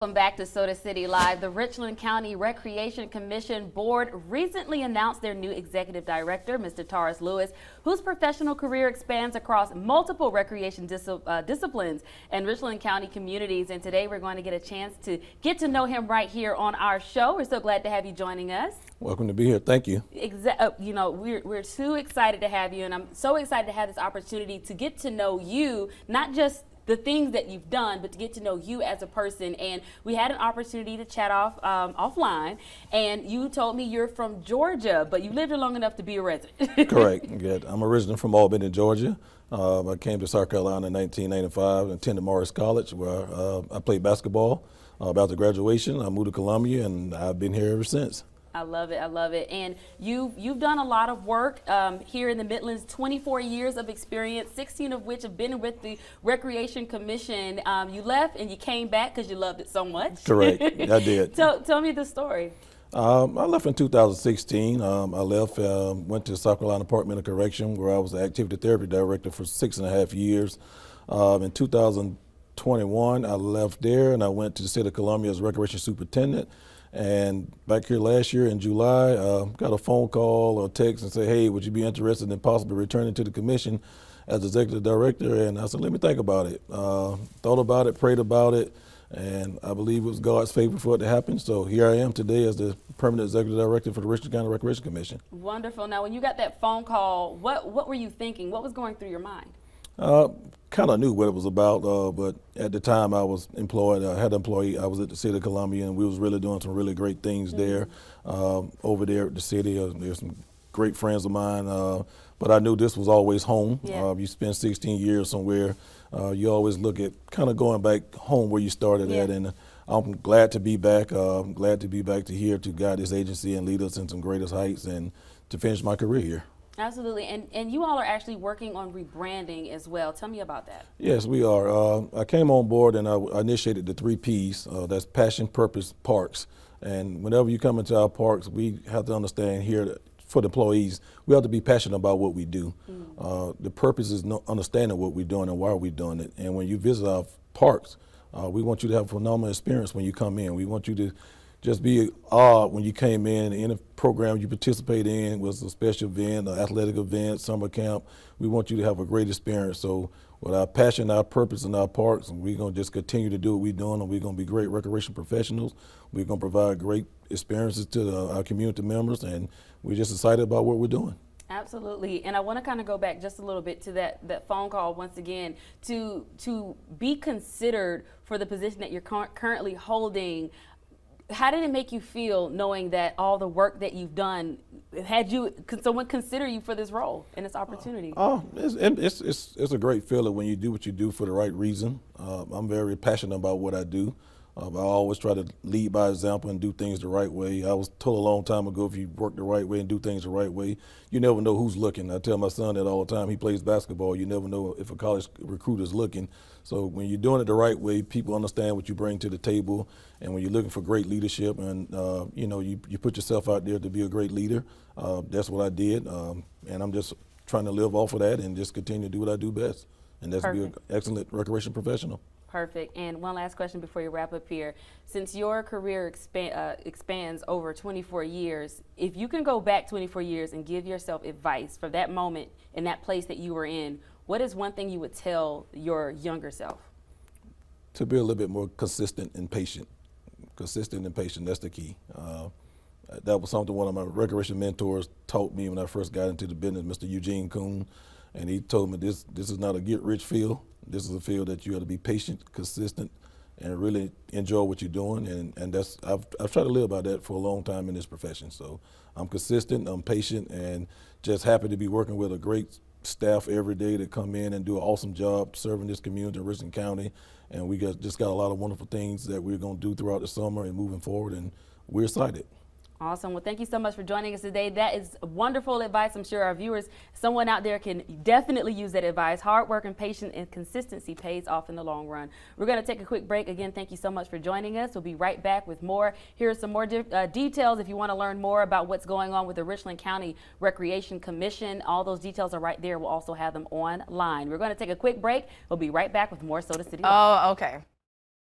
Welcome back to Soda City Live. The Richland County Recreation Commission Board recently announced their new executive director, Mr. Taurus Lewis, whose professional career expands across multiple recreation disciplines and Richland County communities. And today we're going to get a chance to get to know him right here on our show. We're so glad to have you joining us. Welcome to be here. Thank you. We're too excited to have you, and I'm so excited to have this opportunity to get to know you, not just the things that you've done, but to get to know you as a person. And we had an opportunity to chat offline, and you told me you're from Georgia, but you lived here long enough to be a resident. Correct. Good. I'm originally from Albany, Georgia. I came to South Carolina in 1995 and attended Morris College, where I played basketball. After graduation, I moved to Columbia, and I've been here ever since. I love it. I love it. And you've done a lot of work here in the Midlands, 24 years of experience, 16 of which have been with the Recreation Commission. You left and you came back because you loved it so much. Correct. I did. Tell me the story. I left in 2016. I left, went to South Carolina Department of Correction, where I was the activity therapy director for 6.5 years. In 2021, I left there and I went to the city of Columbia as recreation superintendent. And back here last year in July, got a phone call or text and say, hey, would you be interested in possibly returning to the commission as executive director? And I said, let me think about it. Thought about it, prayed about it, and I believe it was God's favor for it to happen. So here I am today as the permanent executive director for the Richland County Recreation Commission. Wonderful. Now, when you got that phone call, what were you thinking? What was going through your mind? Kind of knew what it was about, but at the time I was employed, I had an employee, I was at the city of Columbia, and we was really doing some really great things there. Over there at the city, there's some great friends of mine, but I knew this was always home. Yeah. You spend 16 years somewhere, you always look at kind of going back home where you started at, and I'm glad to be back. Glad to be back to here to guide this agency and lead us in some greatest heights and to finish my career here. Absolutely, and you all are actually working on rebranding as well. Tell me about that. Yes, we are. I came on board and I initiated the 3 Ps. That's passion, purpose, parks. And whenever you come into our parks, we have to understand here that for the employees, we have to be passionate about what we do. The purpose is understanding what we're doing and why we're doing it. And when you visit our parks, we want you to have a phenomenal experience when you come in. We want you to just be awed when you came in. Any program you participate in was a special event, an athletic event, summer camp. We want you to have a great experience. So with our passion, our purpose in our parks, we're going to just continue to do what we're doing, and we're going to be great recreation professionals. We're going to provide great experiences to our community members, and we're just excited about what we're doing. Absolutely, and I want to kind of go back just a little bit to that phone call once again, to be considered for the position that you're currently holding. How did it make you feel knowing that all the work that you've done, could someone consider you for this role and this opportunity? It's a great feeling when you do what you do for the right reason. I'm very passionate about what I do. I always try to lead by example and do things the right way. I was told a long time ago, if you work the right way and do things the right way, you never know who's looking. I tell my son that all the time. He plays basketball. You never know if a college recruiter is looking. So when you're doing it the right way, people understand what you bring to the table. And when you're looking for great leadership and you put yourself out there to be a great leader, that's what I did. And I'm just trying to live off of that and just continue to do what I do best. And that's to be an excellent recreation professional. Perfect. And one last question before you wrap up here. Since your career expands over 24 years, if you can go back 24 years and give yourself advice for that moment in that place that you were in, what is one thing you would tell your younger self? To be a little bit more consistent and patient. Consistent and patient, that's the key. That was something one of my recreation mentors taught me when I first got into the business, Mr. Eugene Kuhn. And he told me this is not a get-rich field. This is a field that you have to be patient, consistent, and really enjoy what you're doing. And that's I've tried to live by that for a long time in this profession. So I'm consistent, I'm patient, and just happy to be working with a great staff every day to come in and do an awesome job serving this community in Richland County. And we just got a lot of wonderful things that we're going to do throughout the summer and moving forward, and we're excited. Awesome. Well, thank you so much for joining us today. That is wonderful advice. I'm sure our viewers, someone out there can definitely use that advice. Hard work and patience and consistency pays off in the long run. We're going to take a quick break. Again, thank you so much for joining us. We'll be right back with more. Here are some more details if you want to learn more about what's going on with the Richland County Recreation Commission. All those details are right there. We'll also have them online. We're going to take a quick break. We'll be right back with more Soda City Live. Oh, okay.